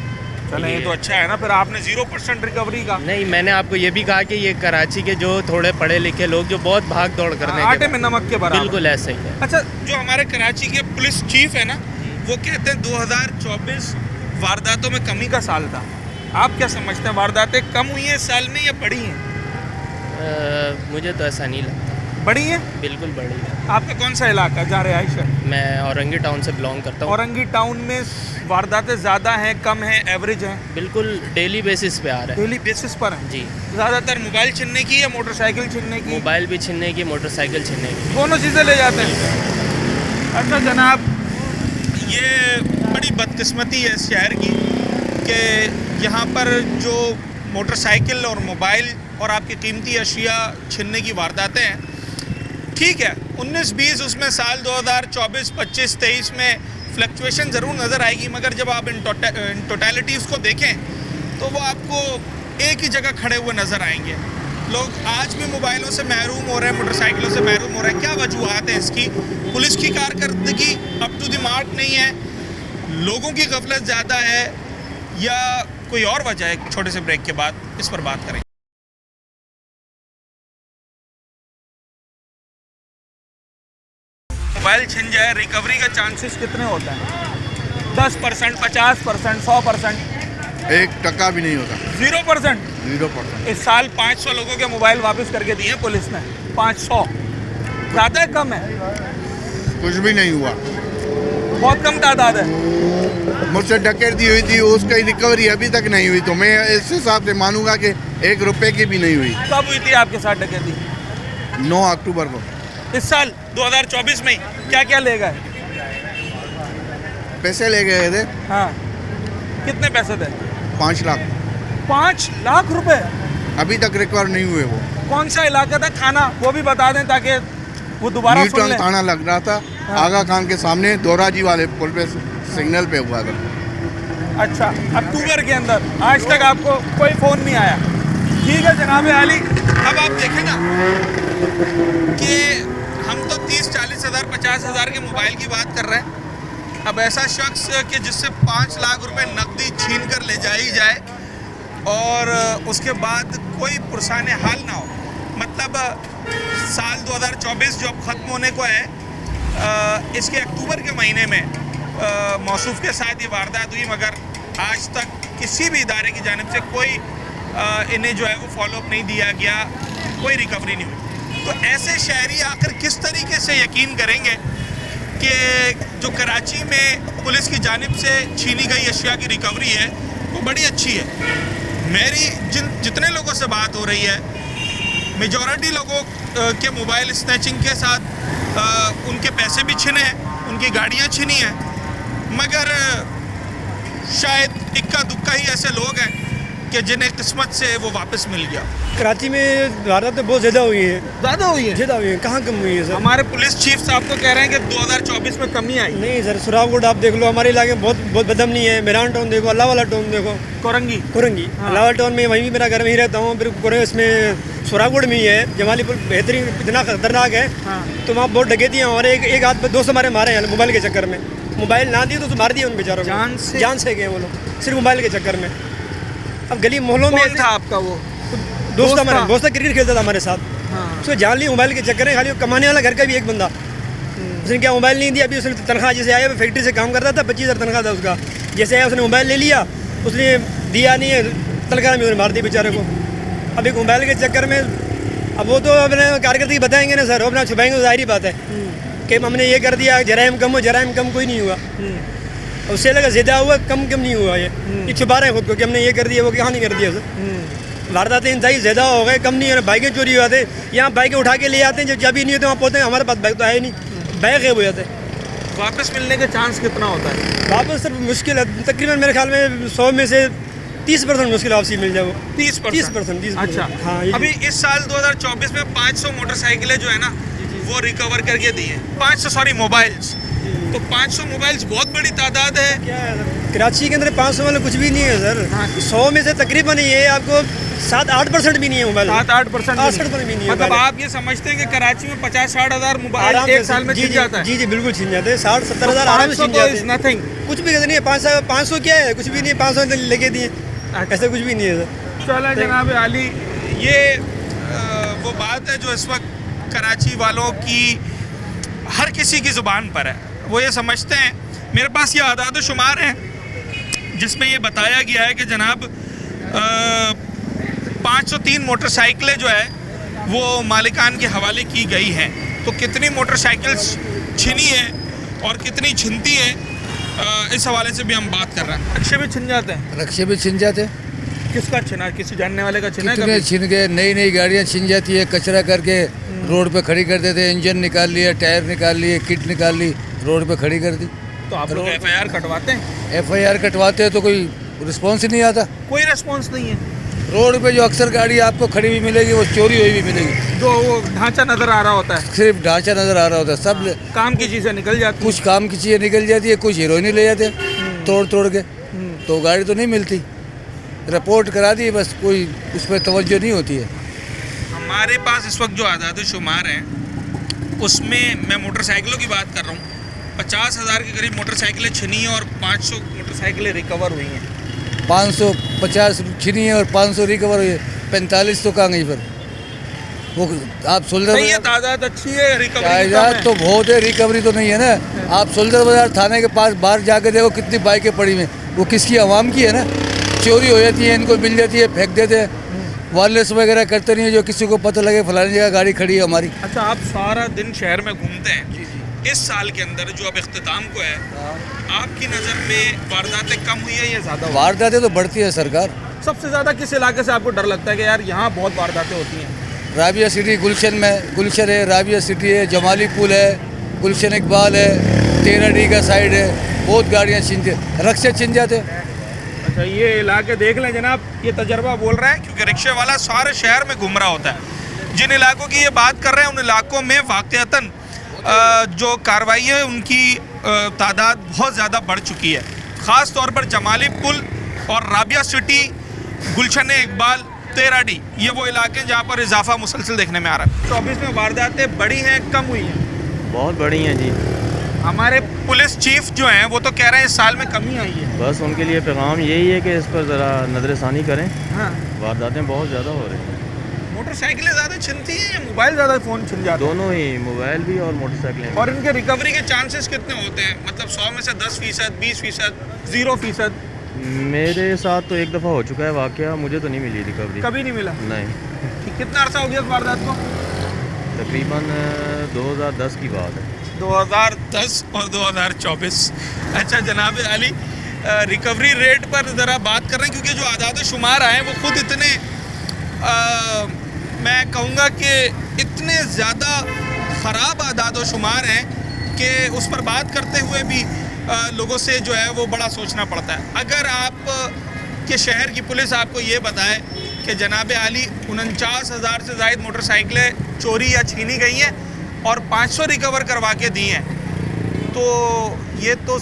चले ये तो अच्छा है ना। फिर आपने 0% रिकवरी का? नहीं, मैंने आपको ये भी कहा कि ये कराची के जो थोड़े पढ़े लिखे लोग जो बहुत भाग दौड़ करने आटे में नमक के बराबर। बिल्कुल ऐसे ही है। अच्छा, जो हमारे कराची के पुलिस चीफ है ना, वो कहते हैं 2024 वारदातों में कमी का साल था। आप क्या समझते हैं, वारदातें कम हुई हैं इस साल में या बढ़ी हैं? मुझे तो ऐसा नहीं लगता। बढ़ी है? बिल्कुल बढ़ी है। आपका कौन सा इलाका जहाँ रिहाइश है? मैं औरंगी टाउन से बिलोंग करता हूँ। औरंगी टाउन में वारदातें ज़्यादा हैं, कम हैं, एवरेज हैं? बिल्कुल डेली बेसिस पे आ रहा है। डेली बेसिस पर हैं जी। ज़्यादातर मोबाइल छीनने की या मोटरसाइकिल छीनने की? मोबाइल भी छीनने की, मोटरसाइकिल छीनने की, दोनों चीज़ें ले जाते हैं। अच्छा जनाब, ये बड़ी बदकिस्मती है इस शहर की कि यहाँ पर जो मोटरसाइकिल और मोबाइल और आपकी कीमती अशिया छीनने की वारदातें हैं, ठीक है 19-20 उसमें साल 2024, 25, 23 में फ्लक्चुएशन ज़रूर नज़र आएगी, मगर जब आप इन टोटलिटी उसको देखें तो वो आपको एक ही जगह खड़े हुए नज़र आएंगे। लोग आज भी मोबाइलों से महरूम हो रहे हैं, मोटरसाइकिलों से महरूम हो रहे हैं। क्या वजूहत हैं इसकी? पुलिस की कारकर्दगी अप टू द मार्क नहीं है, लोगों की गफलत ज़्यादा है, या कोई और वजह है? एक छोटे से ब्रेक के बाद इस पर बात करेंगे। मोबाइल छिन जाए, रिकवरी का चांसेस कितने होता है? 10%, 50%, 100%? 1% भी नहीं होता। 0%? 0%। इस साल 500 लोगों के मोबाइल वापस करके दिए पुलिस ने। 500 ज़्यादा है कम है? कुछ भी नहीं हुआ, बहुत कम तादाद है। मुझसे डकैती हुई थी, उसकी रिकवरी अभी तक नहीं हुई, तो मैं इस हिसाब से मानूंगा कि 1 रुपए की भी नहीं हुई। कब हुई थी आपके साथ डकैती? 9 अक्टूबर को। इस साल 2024 में? क्या क्या ले गए? पैसे ले गए थे। हाँ, कितने पैसे थे? 5 लाख। 5 लाख रुपए? अभी तक रिकवर नहीं हुए। वो कौन सा इलाका था, थाना वो भी बता दें ताकि वो दोबारा सुन लें। थाना लग रहा था। हाँ। आगा खान के सामने दोराजी वाले पुल पे सिग्नल पे हुआ था। अच्छा, अक्टूबर के अंदर? आज तक आपको कोई फ़ोन नहीं आया? ठीक है जनाब आली, अब आप देखें ना कि हम तो 30-40 हज़ार 50 हज़ार के मोबाइल की बात कर रहे हैं। अब ऐसा शख्स कि जिससे 5 लाख रुपए नकदी छीन कर ले जाई जाए और उसके बाद कोई पुरसाने हाल ना हो, मतलब साल 2024 जो अब ख़त्म होने को है, इसके अक्टूबर के महीने में मौसूफ के साथ ये वारदात हुई, मगर आज तक किसी भी इदारे की जानिब से कोई इन्हें जो है वो फॉलोअप नहीं दिया गया, कोई रिकवरी नहीं हुई। तो ऐसे शहरी आखिर किस तरीके से यकीन करेंगे कि जो कराची में पुलिस की जानिब से छीनी गई अशिया की रिकवरी है वो बड़ी अच्छी है। मेरी जितने लोगों से बात हो रही है, मेजॉरिटी लोगों के मोबाइल स्नैचिंग के साथ उनके पैसे भी छिने हैं, उनकी गाड़ियाँ छिनी हैं, मगर शायद इक्का दुक्का ही ऐसे लोग हैं कि जिन्हें किस्मत से वो वापस मिल गया। कराची में वारदातें तो बहुत ज़्यादा हुई है। ज़्यादा हुई है? ज़्यादा हुई है। कहाँ कम हुई है सर? हमारे पुलिस चीफ साहब तो कह रहे हैं कि 2024 में कमी आई। नहीं सर, सुरावगढ़ आप देख लो, हमारे इलाके में बहुत बदमनी है। मेरान टाउन देखो, अल्लाह वाला टाउन देखो, कोरंगी अल्लाह वाला टाउन में वहीं भी मेरा घर में ही रहता हूँ। फिर इसमें सुरावगढ़ में ही है, जमालीपुर बेहतरीन इतना खतरनाक है। तो वहाँ बहुत डकैतियाँ हैं और एक आध दोस्त हमारे मारे हैं मोबाइल के चक्कर में। मोबाइल ना दिए तो मार दिए उन बेचारों को, जान से गए वो लोग सिर्फ मोबाइल के चक्कर में। अब गली मोहल्लों में था आपका वो दोस्त हमारा, दोस्त क्रिकेट खेलता था हमारे साथ। उसको जान ली मोबाइल के चक्कर में, खाली कमाने वाला घर का भी एक बंदा, उसने क्या मोबाइल नहीं दिया। अभी उसने तनख्वाह जैसे आया, फैक्ट्री से काम करता था, 25,000 तनख्वाह था उसका। जैसे आया उसने मोबाइल ले लिया, उसने दिया नहीं है, तनख्वाह में उसने मार दी बेचारे को। अब एक मोबाइल के चक्कर में, अब वो तो अपने कार्यकर्ता की बताएंगे ना सर, वो अपना छुपाएंगे तो जाहिर बात है कि हमने ये कर दिया, जराइम कम हो, जराइम कम कोई नहीं हुआ। उससे लगा ज़्यादा हुआ, कम नहीं हुआ। ये छुपा रहे हैं खुद को कि हमने ये कर दिया, वो कहाँ नहीं कर दिया सर। वारदातें इंतहाई ज़्यादा हो गए, कम नहीं हो रहे। बाइकें चोरी हो जाते, यहाँ बाइकें उठा के ले आते हैं, जब चाबी नहीं होते वहाँ पहुँचते हैं, हमारे पास बाइक तो है नहीं, बैग गायब हो जाते हैं। वापस मिलने का चांस कितना होता है? वापस सर मुश्किल है, तकरीबन मेरे ख्याल में 100 में से 30% मुश्किल वापसी मिल जाए वो। 30%। अच्छा हाँ। अभी इस साल 2024 में 500 मोटरसाइकिलें जो है ना वो रिकवर करके दी है। 500 सॉरी मोबाइल्स, तो 500 मोबाइल्स बहुत बड़ी तादाद है। क्या है सर, कराची के अंदर 500 वाला कुछ भी नहीं है सर। 100 में से तकरीबन ये आपको 7-8% भी नहीं है मोबाइल। 7-8% भी नहीं है। मतलब आप ये समझते हैं कि कराची में 50-60 हज़ार मोबाइल एक साल में छिन जाता है? जी बिल्कुल छिन जाते हैं। 60-70 हज़ार आराम से छिन जाते हैं। नथिंग, कुछ भी नहीं है। 500 क्या है, कुछ भी नहीं है। 500 लेके दिए, ऐसा कुछ भी नहीं है सर। चलो जनाब आली, ये वो बात है जो इस वक्त कराची वालों की हर किसी की ज़ुबान पर है। वो ये समझते हैं, मेरे पास ये आदाद शुमार हैं जिसमें ये बताया गया है कि जनाब 503 मोटरसाइकिलें जो है वो मालिकान के हवाले की गई हैं। तो कितनी मोटरसाइकिल्स छिनी हैं और कितनी छिनती हैं, इस हवाले से भी हम बात कर रहे हैं। रक्शे भी छिन जाते हैं? रक्शे भी छिन जाते हैं। किसका छिना? किसी जानने वाले का छिना? कितने छिन गए, नई गाड़ियाँ छिन जाती है, कचरा करके रोड पे खड़ी कर देते हैं। इंजन निकाल लिया, टायर निकाल लिए, किट निकाल ली, रोड पे खड़ी कर दी। तो आप लोग FIR कटवाते हैं? FIR कटवाते हैं तो कोई रिस्पॉन्स ही नहीं आता। कोई रिस्पॉन्स नहीं है। रोड पे जो अक्सर गाड़ी आपको खड़ी हुई मिलेगी वो चोरी हुई भी मिलेगी। जो वो ढांचा नज़र आ रहा होता है, सिर्फ ढांचा नज़र आ रहा होता है। सब काम की चीज़ें निकल जाती हैं। कुछ काम की चीज़ें निकल जाती है, कुछ हीरोइन ले जाते हैं तोड़ के, तो गाड़ी तो नहीं मिलती। रिपोर्ट करा दी बस, कोई उस पर तवज्जो नहीं होती है। हमारे पास इस वक्त जो आदाद शुमार हैं उसमें मैं मोटरसाइकिलों की बात कर रहा हूँ। 50,000 के करीब मोटरसाइकिलें छिनी हैं और 500 मोटरसाइकिलें रिकवर हुई हैं। 550 छिनी है और 500 रिकवर हुई है। 45 तो कहाँ गई फिर? वो आप सुल्दर सही है, तादाद अच्छी है, रिकवरी तादाद तो बहुत है, रिकवरी तो नहीं है ना। आप सुल्दर बाजार थाने के पास बाहर जाके देखो कितनी बाइकें पड़ी हुई, वो किसकी, आवाम की है ना। चोरी हो जाती है, इनको मिल जाती है, फेंक देते हैं। वायरलेस वगैरह करते नहीं है, जो किसी को पता लगे फलानी जगह गाड़ी खड़ी है हमारी। अच्छा, आप सारा दिन शहर में घूमते हैं। इस साल के अंदर जो अब इख्तिताम को है, आपकी नज़र में वारदातें कम हुई है या ज़्यादा? वारदातें तो बढ़ती है सरकार। सबसे ज़्यादा किस इलाके से आपको डर लगता है कि यार यहाँ बहुत वारदातें होती हैं? राबिया सिटी, गुलशन में, गुलशन है, राबिया सिटी है, जमाली पुल है, गुलशन इकबाल है, 13D का साइड है, बहुत गाड़ियाँ छिन, रक्शे छिन जाते हैं। अच्छा, ये इलाके देख लें जनाब, ये तजर्बा बोल रहा है क्योंकि रिक्शे वाला सारे शहर में घूम रहा होता है। जिन इलाकों की ये बात कर रहे हैं उन इलाकों में वाक़तन जो कार्रवाई है उनकी तादाद बहुत ज़्यादा बढ़ चुकी है। ख़ास तौर पर जमाली पुल और राबिया सिटी, गुलशन इकबाल, 13D, ये वो इलाके जहाँ पर इजाफा मुसलसल देखने में आ रहा है। 24 में वारदातें बढ़ी हैं, कम हुई हैं? बहुत बढ़ी हैं जी। हमारे पुलिस चीफ जो हैं वो तो कह रहे हैं इस साल में कमी आई है। बस उनके लिए पैगाम यही है कि इस पर ज़रा नज़रसानी करें। हाँ, वारदातें बहुत ज़्यादा हो रही हैं। मोटरसाइकिलें ज़्यादा छिनती हैं या मोबाइल ज़्यादा फ़ोन छिन जाते हैं? दोनों ही, मोबाइल भी और मोटरसाइकिलें। और इनके रिकवरी के चांसेस कितने होते हैं? मतलब 100 में से 10%, 20%, 0%? मेरे साथ तो एक दफ़ा हो चुका है वाक़या, मुझे तो नहीं मिली रिकवरी। कभी नहीं मिला? नहीं। कितना अर्सा हो गया इस वारदात को? तकरीबन 2010 की बात है। 2010 और 2024। अच्छा जनाब अली, रिकवरी रेट पर ज़रा बात कर रहे हैं, क्योंकि जो आदाद शुमार आए वो खुद इतने मैं कहूँगा कि इतने ज़्यादा ख़राब आदाद शुमार हैं कि उस पर बात करते हुए भी लोगों से जो है वो बड़ा सोचना पड़ता है। अगर आप के शहर की पुलिस आपको ये बताए कि जनाब आली 49,000 से ज़ायद मोटरसाइकिलें चोरी या छीनी गई हैं और 500 रिकवर करवा के दी हैं, तो ये तो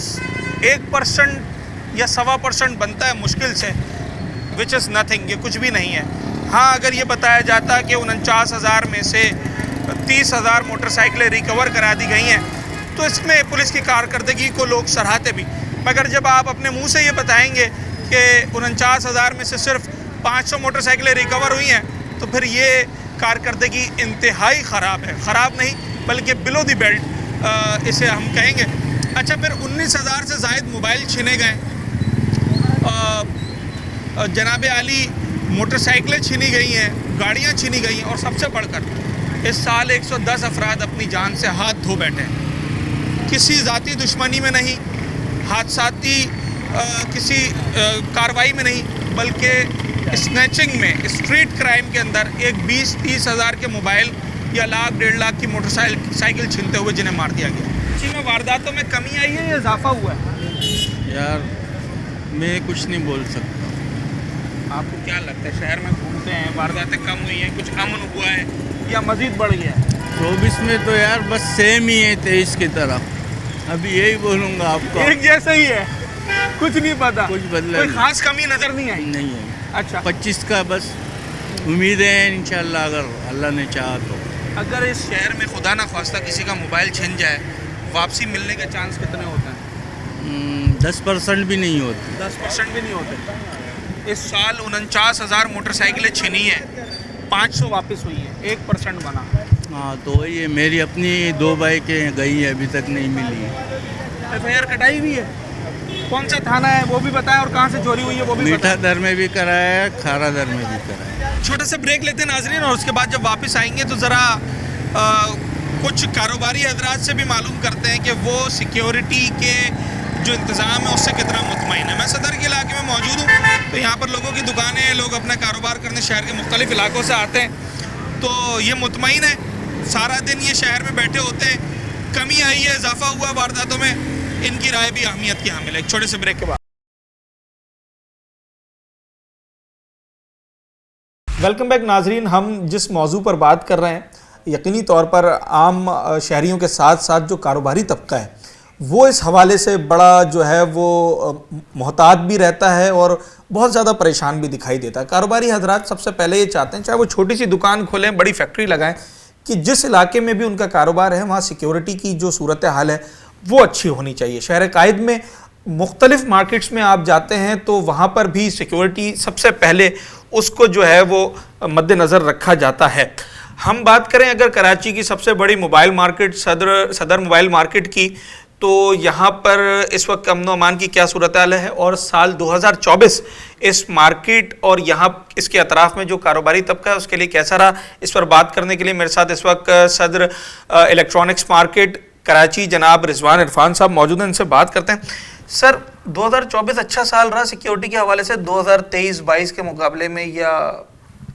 1% या 1.25% बनता है मुश्किल से, विच इज़ नथिंग, ये कुछ भी नहीं है। हाँ, अगर ये बताया जाता कि 49,000 में से 30,000 मोटरसाइकिलें रिकवर करा दी गई हैं, तो इसमें पुलिस की कारकर्दगी को लोग सराहते भी। मगर जब आप अपने मुंह से ये बताएंगे कि 49,000 में से सिर्फ 500 मोटरसाइकिलें रिकवर हुई हैं, तो फिर ये कारकर्दगी इंतहाई ख़राब है। ख़राब नहीं बल्कि बिलो द बेल्ट इसे हम कहेंगे। अच्छा, फिर 19,000 से ज़ायद मोबाइल छीने गए, जनाब आली मोटरसाइकिलें छीनी गई हैं, गाड़ियाँ छीनी गई हैं, और सबसे बढ़कर इस साल 110 अफराद अपनी जान से हाथ धो बैठे हैं। किसी ज़ाती दुश्मनी में नहीं, हादसाती किसी कार्रवाई में नहीं, बल्कि स्नैचिंग में, स्ट्रीट क्राइम के अंदर एक 20-30 हज़ार के मोबाइल या लाख 1.5 लाख की मोटरसाइकिल छीनते हुए जिन्हें मार दिया गया। इसी में वारदातों में कमी आई है या इजाफा हुआ है? यार मैं कुछ नहीं बोल सकता। आपको क्या लगता है, शहर में घूमते हैं, वारदातें कम हुई हैं, कुछ अमन हुआ है या मज़ीद बढ़ गया है? 24 में तो यार बस सेम ही है 23 की तरह। अभी यही बोलूँगा आपको, एक जैसा ही है, कुछ नहीं पता, कुछ बदला कोई खास कमी नज़र नहीं आई? नहीं है। अच्छा, 25 का बस उम्मीद है इंशाल्लाह, अगर अल्लाह ने चाहा तो। अगर इस शहर में खुदा ना ख्वास्ता किसी का मोबाइल छिन जाए, वापसी मिलने के चांस कितने होते हैं? 10% भी नहीं होते। 10% भी नहीं होते। इस साल 49,000 मोटरसाइकिलें छिनी हैं, 500 वापस हुई है, 1% बना। हाँ, तो वही है, मेरी अपनी 2 बाइकें गई है, अभी तक नहीं मिली। FIR कटाई हुई है? कौन सा थाना है वो भी बताएं, और कहाँ से चोरी हुई है वो भी बताएं। मीठा दर में भी कराया है, खारा दर में भी कराया है। छोटे से ब्रेक लेते हैं नाजरीन, और उसके बाद जब वापस आएंगे तो ज़रा कुछ कारोबारी हजरात से भी मालूम करते हैं कि वो सिक्योरिटी के जो इंतज़ाम है उससे कितना मुतमईन है। मैं सदर के इलाके में मौजूद हूँ, तो यहाँ पर लोगों की दुकानें हैं, लोग अपना कारोबार करने शहर के मुख्तलिफ इलाकों से आते हैं, तो ये मुतमईन है, सारा दिन ये शहर में बैठे होते हैं। कमी आई है, इजाफा हुआ वारदातों में, इनकी राय भी अहमियत की हामिल है। एक छोटे से ब्रेक के बाद वेलकम बैक नाजरीन। हम जिस मौजू पर बात कर रहे हैं, यकीनी तौर पर आम शहरियों के साथ साथ जो कारोबारी तबका है वो इस हवाले से बड़ा जो है वो मोहतात भी रहता है और बहुत ज़्यादा परेशान भी दिखाई देता है। कारोबारी हजरात सबसे पहले ये चाहते हैं, चाहे वो छोटी सी दुकान खोलें, बड़ी फैक्ट्री लगाएं, कि जिस इलाके में भी उनका कारोबार है वहाँ सिक्योरिटी की जो सूरत हाल है वो अच्छी होनी चाहिए। शहर कायद में मुख्तलिफ मार्केट्स में आप जाते हैं तो वहाँ पर भी सिक्योरिटी सबसे पहले उसको जो है वो मद्देनज़र रखा जाता है। हम बात करें अगर कराची की सबसे बड़ी मोबाइल मार्केट सदर मोबाइल मार्केट की, तो यहाँ पर इस वक्त अमन अमान की क्या सूरत हाल है, और साल 2024 इस मार्केट और यहाँ इसके अतराफ़ में जो कारोबारी तबका है उसके लिए कैसा रहा, इस पर बात करने के लिए मेरे साथ इस वक्त सदर इलेक्ट्रॉनिक्स मार्केट कराची जनाब रिजवान इरफान साहब मौजूद हैं। इनसे बात करते हैं। सर, 2024 अच्छा साल रहा सिक्योरिटी के हवाले से 2023-22 के मुकाबले में, या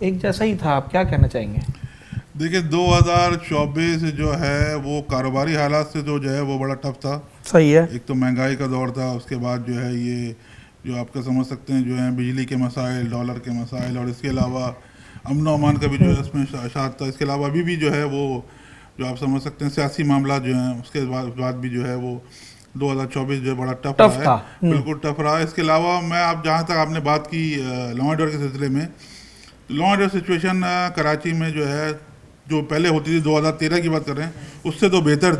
एक जैसा ही था? आप क्या कहना चाहेंगे? देखिए 2024 जो है वो कारोबारी हालात से जो है वो बड़ा टफ था। सही है। एक तो महंगाई का दौर था, उसके बाद जो है ये जो आपका समझ सकते हैं जो है बिजली के मसाइल, डॉलर के मसाइल, और इसके अलावा अमन व अमान का भी जो है इसमें शाद था। इसके अलावा अभी भी जो है वो जो आप समझ सकते हैं सियासी मामला जो हैं, उसके बाद भी जो है वो 2024 जो है बड़ा टफ रहा है, बिल्कुल टफ रहा है। इसके अलावा मैं आप जहाँ तक आपने बात की लॉ एंड ऑर्डर के सिलसिले में, law and order situation Karachi में जो है जो पहले होती थी 2013 की बात कर रहे हैं, उससे तो बेहतर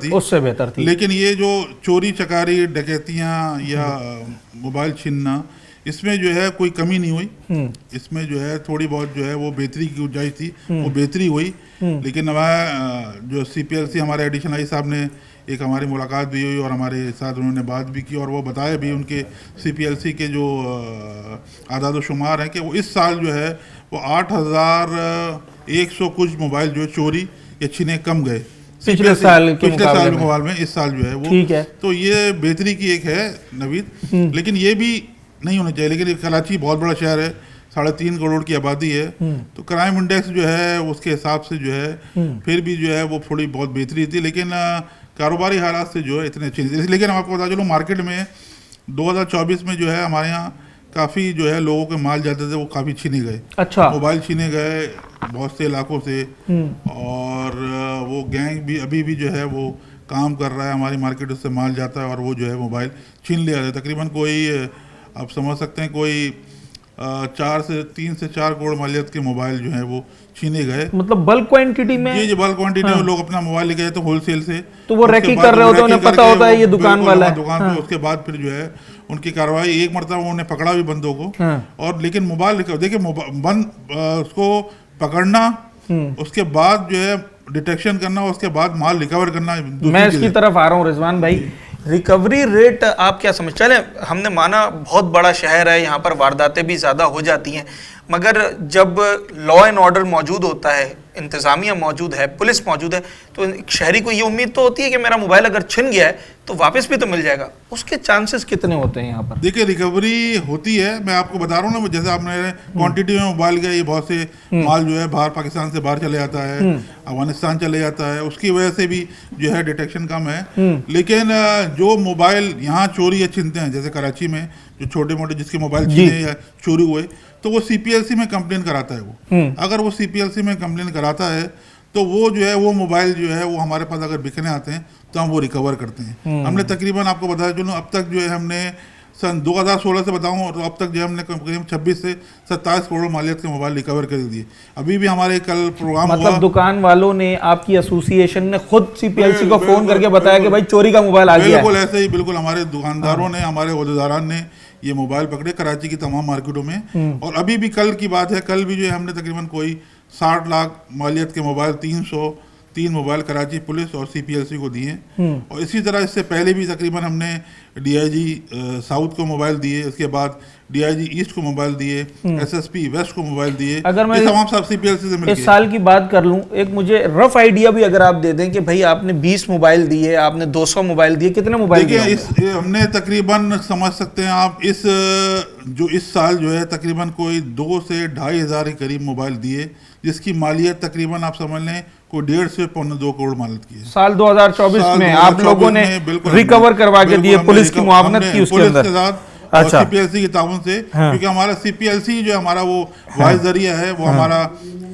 थी। लेकिन ये जो चोरी चकारी, डकैतियाँ या मोबाइल छीनना, इसमें जो है कोई कमी नहीं हुई। इसमें जो है थोड़ी बहुत जो है वो बेहतरी की गुंजाइश थी, वो बेहतरी हुई। लेकिन हमारा जो CPLC हमारे एडिशनल आई साहब ने एक हमारी मुलाकात भी हुई और हमारे साथ उन्होंने बात भी की, और वो बताया भी उनके CPLC के जो आदाद शुमार हैं कि वो इस साल जो है वो 8,100 कुछ मोबाइल जो चोरी या छीने कम गए पिछले साल के मुकाबले में इस साल जो है वो ठीक है। तो ये बेहतरी की एक है नवीद, लेकिन ये भी नहीं होना चाहिए। लेकिन कराची बहुत बड़ा शहर है, 3.5 करोड़ की आबादी है, तो क्राइम इंडेक्स जो है उसके हिसाब से जो है फिर भी जो है वो थोड़ी बहुत बेहतरी थी, लेकिन कारोबारी हालात से जो है इतने अच्छे नहीं थे। लेकिन हम आपको बता चलूँ मार्केट में 2024 में जो है हमारे यहाँ काफ़ी जो है लोगों के माल जाते थे वो काफ़ी छीने गए। अच्छा। मोबाइल छीने गए बहुत से इलाकों से, और वो गैंग भी अभी भी जो है वो काम कर रहा है, हमारी मार्केट से माल जाता है और वो जो है मोबाइल छीन लिया जाता है। तकरीबन कोई आप समझ सकते हैं कोई 3 से 4 करोड़ मालियत के मोबाइल जो है वो छीने गए। मतलब बल्क क्वांटिटी में? जी बल्क क्वांटिटी में लोग अपना मोबाइल लेके जाते होलसेल से, तो वो रैकी कर रहे होते हैं, उन्हें पता होता है ये दुकान वाला है दुकान पे। उसके बाद फिर जो है उनकी कार्रवाई, एक मरतबा उन्होंने पकड़ा भी बंदों को, और लेकिन मोबाइल देखिए उसको पकड़ना, उसके बाद जो है डिटेक्शन करना, उसके बाद माल रिकवर करना। मैं इसकी तरफ आ रहा हूँ रिजवान भाई, रिकवरी रेट आप क्या समझ, चले हमने माना बहुत बड़ा शहर है, यहाँ पर वारदातें भी ज़्यादा हो जाती हैं, मगर जब लॉ एंड ऑर्डर मौजूद होता है, इंतज़ामिया मौजूद है, पुलिस मौजूद है, तो शहरी को ये उम्मीद तो होती है कि मेरा मोबाइल अगर छिन गया है तो वापस भी तो मिल जाएगा। उसके चांसेस कितने होते हैं यहाँ पर? देखिए रिकवरी होती है, मैं आपको बता रहा हूँ ना, जैसे आपने क्वांटिटी में मोबाइल गया, ये बहुत से माल जो है बाहर पाकिस्तान से बाहर चले जाता है, अफगानिस्तान चले जाता है, उसकी वजह से भी जो है डिटेक्शन कम है। लेकिन जो मोबाइल यहाँ चोरी या छिनते हैं, जैसे कराची में जो छोटे मोटे जिसके मोबाइल छीने या चोरी हुए, तो वो CPLC में कंप्लेन कराता है। वो अगर वो CPLC में कंप्लेन कराता है तो वो जो है वो मोबाइल जो है वो हमारे पास अगर बिकने आते हैं तो हम वो रिकवर करते हैं। हमने तकरीबन आपको बताया चलो अब तक जो है हमने सन 2016 से बताऊं तो अब तक जो हमने करीब 26 से 27 करोड़ मालियत के मोबाइल रिकवर कर दिए। अभी भी हमारे कल प्रोग्राम मतलब हुआ, दुकान वालों ने, आपकी एसोसिएशन ने खुद CPLC को फोन करके बताया कि भाई चोरी का मोबाइल आ गया है। बिल्कुल ऐसे ही, बिल्कुल हमारे दुकानदारों ने, हमारे ओहदेदारान ने ये मोबाइल पकड़े कराची की तमाम मार्केटों में। और अभी भी कल की बात है, कल भी जो है हमने तकरीबन कोई 60 लाख मालियत के मोबाइल 303 मोबाइल कराची पुलिस और CPLC को दिए। और इसी तरह इससे पहले भी तकरीबन हमने DIG साउथ को मोबाइल दिए, उसके बाद DIG ईस्ट को मोबाइल दिए, SSP वेस्ट को मोबाइल दिए। अगर मैं तमाम सब CPLC से मिलकर इस साल की बात कर लूं, एक मुझे रफ आइडिया भी अगर आप दे दें कि भाई आपने 20 मोबाइल दिए, आपने 200 मोबाइल दिए, कितने मोबाइल दिए? हमने तकरीबन समझ सकते हैं आप इस साल जो है तकरीबन कोई 2 से 2.5 हज़ार के करीब मोबाइल दिए, जिसकी मालियत तकरीबन आप समझ लें कोई 1.5 से 2 करोड़ मालियत की है। साल 2024 में आप लोगों ने रिकवर करवा के दिए, पुलिस की मुआवनत की उसके अंदर? अच्छा। CPLC की ताउन से, क्योंकि हमारा CPLC जो हमारा वो वाइज जरिया है, वो हमारा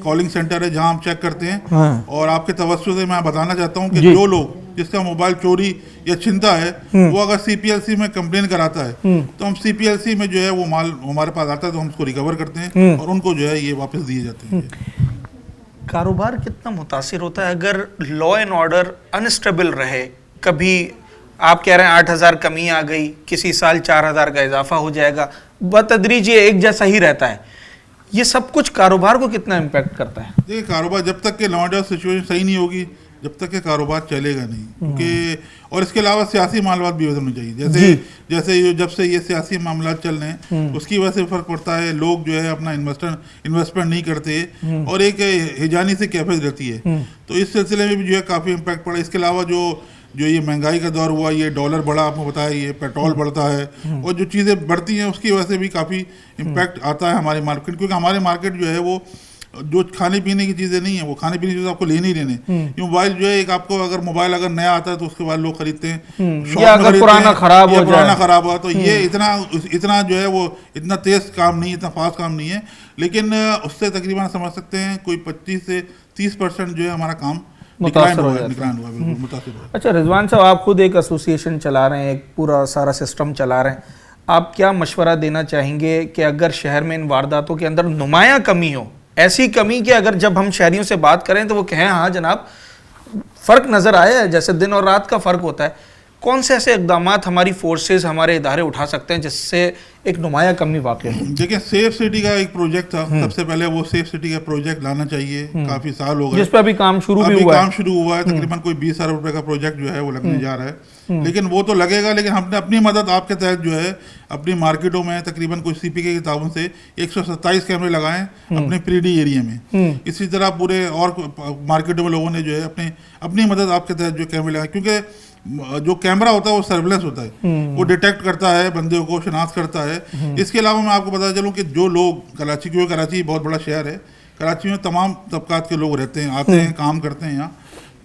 कॉलिंग सेंटर है जहां हम चेक करते हैं। और आपके तवज्जो से मैं बताना चाहता हूं कि जो लोग जिसका मोबाइल चोरी या छिनता है वो अगर CPLC में कंप्लेन कराता है तो हम CPLC में जो है वो माल हमारे पास आता है तो हम उसको रिकवर करते हैं और उनको जो है ये वापस दिए जाते हैं। कारोबार कितना मुतासिर होता है अगर लॉ एंड ऑर्डर अनस्टेबल रहे? कभी आप कह रहे हैं 8,000 कमी आ गई, किसी साल 4,000 का इजाफा हो जाएगा, बतदरीज ये एक जैसा ही रहता है, ये सब कुछ कारोबार को कितना इम्पैक्ट करता है? देखिए कारोबार जब तक के लॉ एंड ऑर्डर सिचुएशन सही नहीं होगी जब तक के कारोबार चलेगा नहीं, क्योंकि और इसके अलावा सियासी मामलात भी होने चाहिए। जैसे जब से ये सियासी मामला चल रहे हैं उसकी वजह से फर्क पड़ता है, लोग जो है अपना इन्वेस्टमेंट नहीं करते और एक हिजानी से कैफियत रहती है, तो इस सिलसिले में भी जो है काफ़ी इम्पैक्ट पड़ा। इसके अलावा जो ये महंगाई का दौर हुआ, ये डॉलर बढ़ा, आपको बताया, ये पेट्रोल बढ़ता है और जो चीज़ें बढ़ती हैं उसकी वजह से भी काफ़ी इम्पैक्ट आता है हमारी मार्केट, क्योंकि हमारे मार्केट जो है वो जो खाने पीने की चीज़ें नहीं है, वो खाने पीने की चीज़ें आपको लेनी ही लेने। ये मोबाइल जो है एक आपको अगर मोबाइल अगर नया आता है तो उसके बाद लोग खरीदते हैं, या अगर पुराना खराब हुआ तो ये इतना जो है वो इतना तेज काम नहीं, इतना फास्ट काम नहीं है, लेकिन उससे तकरीबन समझ सकते हैं कोई 25 से 30% जो है हमारा काम मुतासिर हुआ। अच्छा रिजवान साहब, आप खुद एक एसोसिएशन चला रहे हैं, एक पूरा सारा सिस्टम चला रहे हैं, आप क्या मशवरा देना चाहेंगे कि अगर शहर में इन वारदातों के अंदर नुमायां कमी हो, ऐसी कमी कि अगर जब हम शहरियों से बात करें तो वो कहें हाँ जनाब फ़र्क नज़र आया है, जैसे दिन और रात का फ़र्क होता है, कौन से ऐसे इकदाम हमारी फोर्सेस, हमारे इदारे उठा सकते हैं जिससे एक नुमाया कमी वाक़ई हो? देखिए, सेफ सिटी का एक प्रोजेक्ट था, सबसे पहले वो सेफ सिटी का प्रोजेक्ट लाना चाहिए। काफी साल हो गए जिस पे अभी काम शुरू हुआ है। तकरीबन कोई 20 अरब रुपए का प्रोजेक्ट जो है वो लगने जा रहा है, लेकिन वो तो लगेगा, लेकिन हमने अपनी मदद आपके तहत जो है अपनी मार्केटों में तकरीबन कोई CPK की ताउन से 127 कैमरे लगाए अपने प्रीडी एरिया में। इसी तरह पूरे और मार्केटों में लोगों ने जो है अपनी मदद आपके तहत जो कैमरे लगाए, क्योंकि जो कैमरा होता है वो सर्विलेंस होता है, वो डिटेक्ट करता है बंदे को, शिनाख्त करता है। इसके अलावा मैं आपको बता चलूँ कि जो लोग कराची, क्योंकि कराची बहुत बड़ा शहर है, कराची में तमाम तबकात के लोग रहते हैं, आते हैं, काम करते हैं यहाँ,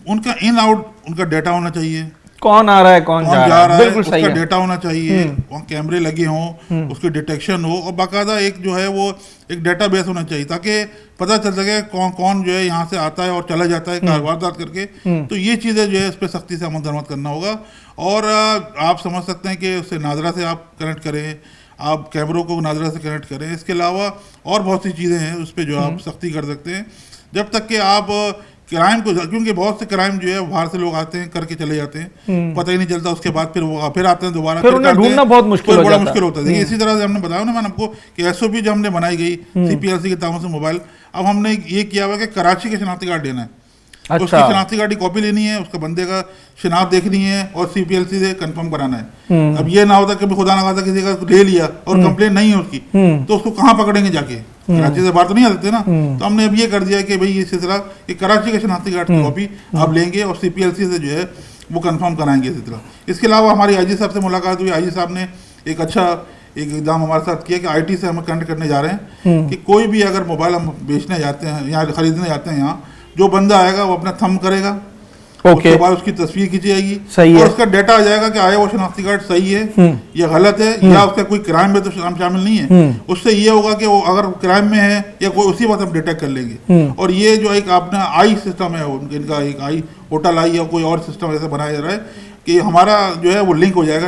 उनका इन आउट उनका डेटा होना चाहिए। कौन आ रहा है, कौन जा रहा है, उसका डेटा होना चाहिए, वहाँ कैमरे लगे हों, उसकी डिटेक्शन हो, और बाकायदा एक जो है वो एक डेटाबेस होना चाहिए, ताकि पता चल सके कौन कौन जो है यहाँ से आता है और चला जाता है कारोबारदार करके। तो ये चीज़ें जो है इस पर सख्ती से अमल दरमद करना होगा। और आप समझ सकते हैं कि उससे नादरा से आप कनेक्ट करें, आप कैमरों को नादरा से कनेक्ट करें। इसके अलावा और बहुत सी चीज़ें हैं उस पर जो आप सख्ती कर सकते हैं, जब तक कि आप क्राइम को, क्योंकि बहुत से क्राइम जो है बाहर से लोग आते हैं करके चले जाते हैं, पता ही नहीं चलता, उसके बाद फिर वो फिर आते हैं दोबारा, फिर उन्हें ढूंढना बहुत मुश्किल बड़ा मुश्किल होता है। देखिए, इसी तरह से हमने बताया ना मैंने आपको कि SOP जो हमने बनाई गई CPLC के ताउन से मोबाइल, अब हमने ये किया हुआ कि कराची के शनाख्ती कार्ड लेना है, उसकी शनाख्ती कार्ड की कॉपी लेनी है, उसका बंदे का शिनाख्त देखनी है और CPLC से कंफर्म कराना है। अब ये ना होता कि खुदा ना खासा किसी का ले लिया और कंप्लेन नहीं है उसकी, तो उसको कहाँ पकड़ेंगे जाके, कराची से बाहर तो नहीं आ सकते ना। तो हमने अब ये कर दिया कि भाई ये सिलसिला कि कराची के शनाख्ती कार्ड की कॉपी आप लेंगे और CPLC से जो है वो कंफर्म कराएंगे इसी तरह। इसके अलावा हमारी IG साहब से मुलाकात हुई, IG साहब ने एक अच्छा एक इकदाम हमारे साथ किया कि IT से हम कनेक्ट करने जा रहे हैं कि कोई भी अगर मोबाइल हम बेचने जाते हैं, यहाँ खरीदने जाते हैं, यहाँ जो बंदा आएगा वो अपना थंब करेगा, उसके बाद उसकी तस्वीर खींची जाएगी और उसका डेटा आ जाएगा कि आया वो शनाख्ती कार्ड सही है या गलत है, या उसका कोई क्राइम में तो शामिल नहीं है। उससे ये होगा कि वो अगर क्राइम में है या कोई, उसी वक्त हम डिटेक्ट कर लेंगे। और ये जो एक अपना आई सिस्टम है इनका, एक आई होटल आई या कोई और सिस्टम ऐसा बनाया जा रहा है कि हमारा जो है वो लिंक हो जाएगा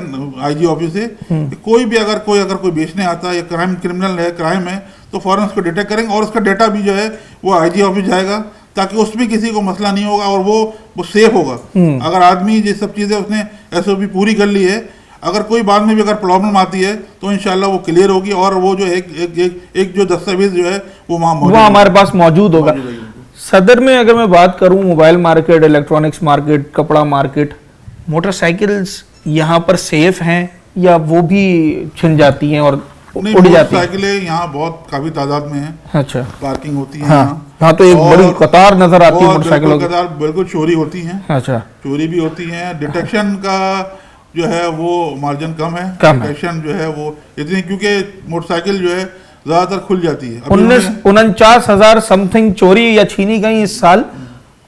IG ऑफिस से, कोई भी अगर कोई बेचने आता है या क्रिमिनल है, क्राइम है, तो फौरन उसको डिटेक्ट करेंगे और उसका डेटा भी जो है वो IG ऑफिस जाएगा, ताकि उसमें किसी को मसला नहीं होगा और वो सेफ होगा। अगर आदमी ये सब चीज़ें उसने SOP पूरी कर ली है, अगर कोई बाद में भी अगर प्रॉब्लम आती है तो इंशाल्लाह वो क्लियर होगी और वो जो एक जो दस्तावेज जो है वो हमारे पास मौजूद होगा। सदर में अगर मैं बात करूं, मोबाइल मार्केट, इलेक्ट्रॉनिक्स मार्केट, कपड़ा मार्केट, मोटरसाइकिल्स यहाँ पर सेफ हैं या वो भी छिन जाती हैं और उड़ जाती हैं? मोटरसाइकिलें यहाँ बहुत काफी तादाद में है। अच्छा, पार्किंग होती है हाँ, तो एक बड़ी कतार नजर आती है मोटरसाइकिलों की। कतार बिल्कुल चोरी होती है। अच्छा, चोरी भी होती है। डिटेक्शन का जो है वो मार्जिन कम है, डिटेक्शन जो है वो इतनी, क्योंकि मोटरसाइकिल जो है ज्यादातर खुल जाती है। 49,000 समथिंग चोरी या छीनी गई इस साल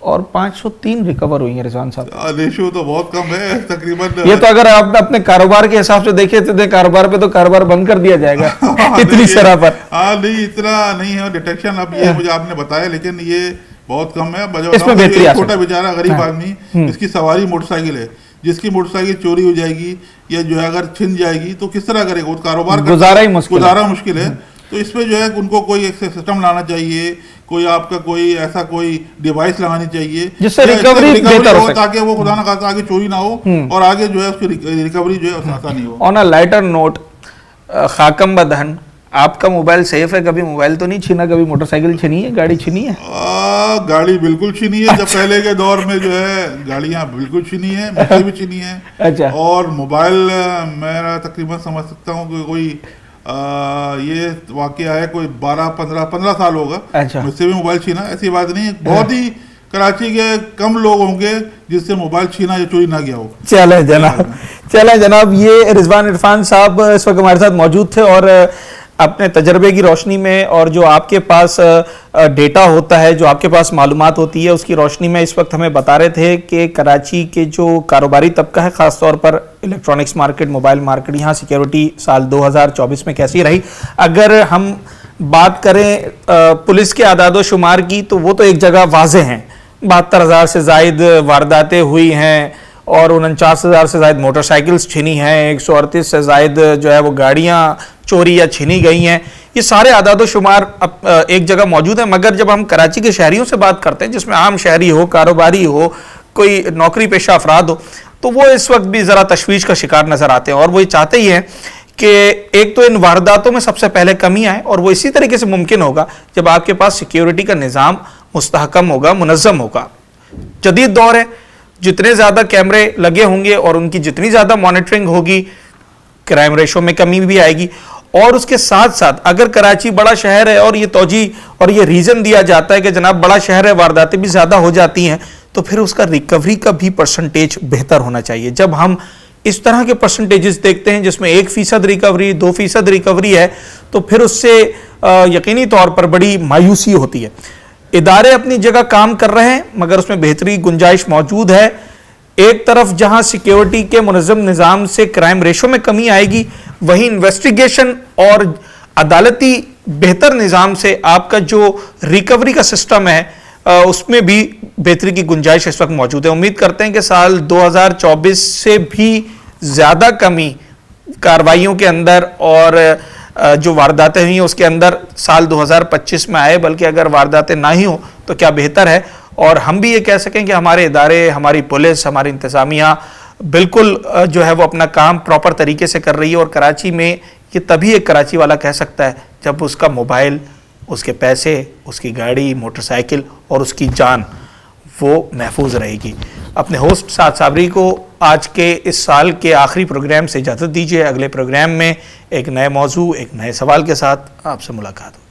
और 503 रिकवर हुई है रिजवान साहब। रेशियो तो बहुत कम है तकरीबन। ये तो अगर आप अपने कारोबार के हिसाब से देखें तो कारोबार पे तो कारोबार बंद कर दिया जाएगा इतनी शरह पर। नहीं, इतना नहीं है डिटेक्शन। अब ये मुझे आपने बताया, लेकिन ये बहुत कम है। इसमें बेहतरी आ सकती है। छोटा बेचारा गरीब आदमी, इसकी सवारी मोटरसाइकिल है, जिसकी मोटरसाइकिल चोरी हो जाएगी या जो है अगर छिन जाएगी तो किस तरह करेगा? कारोबार गुजारा मुश्किल है। तो इसमें जो है उनको कोई एक सिस्टम लाना चाहिए, कोई आपका कोई ऐसा कोई डिवाइस लगानी चाहिए जिससे रिकवरी बेहतर हो, ताकि वो खुदा ना खासा आगे चोरी ना हो और आगे जो है उसकी रिकवरी जो है आसानी हो। ऑन अ लाइटर नोट, खाकम बदहन, आपका मोबाइल सेफ है? कभी मोबाइल तो नहीं छीना, कभी मोटरसाइकिल छीनी है, गाड़ी छीनी है? गाड़ी बिल्कुल छीनी है। जब पहले के दौर में जो है गाड़ियां बिल्कुल छीनी है, मुझसे भी छीनी है। अच्छा। और मोबाइल मेरा तकरीबन समझ सकता हूँ कि कोई ये वाकया है कोई 12-15 साल होगा। अच्छा। मुझसे भी मोबाइल छीना, ऐसी बात नहीं। बहुत ही कराची के कम लोग होंगे जिससे मोबाइल छीना या चोरी ना गया हो। चले जनाब, ये रिजवान इरफान साहब इस वक्त हमारे साथ मौजूद थे और अपने तजर्बे की रोशनी में और जो आपके पास डेटा होता है, जो आपके पास मालूमात होती है, उसकी रोशनी में इस वक्त हमें बता रहे थे कि कराची के जो कारोबारी तबका है, ख़ासतौर पर इलेक्ट्रॉनिक्स मार्केट, मोबाइल मार्केट, यहाँ सिक्योरिटी साल 2024 में कैसी रही। अगर हम बात करें पुलिस के आदादो शुमार की तो वो तो एक जगह वाज़े हैं, 72,000 से ज़ायद वारदातें हुई हैं और 49,000 से ज़ायद मोटरसाइकिल्स छीनी हैं, 138 से ज़ायद जो है वो गाड़ियाँ चोरी या छीनी गई हैं। ये सारे आदादो शुमार एक जगह मौजूद हैं। मगर जब हम कराची के शहरियों से बात करते हैं, जिसमें आम शहरी हो, कारोबारी हो, कोई नौकरी पेशा अफराद हो, तो वो इस वक्त भी ज़रा तशवीश का शिकार नज़र आते हैं और वो ये चाहते ही हैं कि एक तो इन वारदातों में सबसे पहले कमी आए, और वो इसी तरीके से मुमकिन होगा जब आपके पास सिक्योरिटी का निज़ाम मुस्तहकम होगा, मुनज़्ज़म होगा। जदीद दौर है, जितने ज़्यादा कैमरे लगे होंगे और उनकी जितनी ज़्यादा मॉनिटरिंग होगी, क्राइम रेशो में कमी भी आएगी। और उसके साथ साथ अगर कराची बड़ा शहर है और ये तौजी और ये रीज़न दिया जाता है कि जनाब बड़ा शहर है, वारदातें भी ज़्यादा हो जाती हैं, तो फिर उसका रिकवरी का भी परसेंटेज बेहतर होना चाहिए। जब हम इस तरह के परसेंटेजेस देखते हैं जिसमें 1% रिकवरी, 2% रिकवरी है, तो फिर उससे यकीनी तौर पर बड़ी मायूसी होती है। इदारे अपनी जगह काम कर रहे हैं मगर उसमें बेहतरी गुंजाइश मौजूद है। एक तरफ जहां सिक्योरिटी के मुनज़्ज़म निज़ाम से क्राइम रेशो में कमी आएगी, वहीं इन्वेस्टिगेशन और अदालती बेहतर निज़ाम से आपका जो रिकवरी का सिस्टम है उसमें भी बेहतरी की गुंजाइश इस वक्त मौजूद है। उम्मीद करते हैं कि साल 2024 से भी ज़्यादा कमी कार्रवाइयों के अंदर और जो वारदातें हुई उसके अंदर साल 2025 में आए, बल्कि अगर वारदातें ना ही हो तो क्या बेहतर है। और हम भी ये कह सकें कि हमारे इदारे, हमारी पुलिस, हमारी इंतज़ामिया बिल्कुल जो है वो अपना काम प्रॉपर तरीके से कर रही है। और कराची में ये तभी एक कराची वाला कह सकता है जब उसका मोबाइल, उसके पैसे, उसकी गाड़ी, मोटरसाइकिल और उसकी जान वो महफूज रहेगी। अपने होस्ट साद साबरी को आज के इस साल के आखिरी प्रोग्राम से इजाज़त दीजिए। अगले प्रोग्राम में एक नए मौजू, एक नए सवाल के साथ आपसे मुलाकात होगी।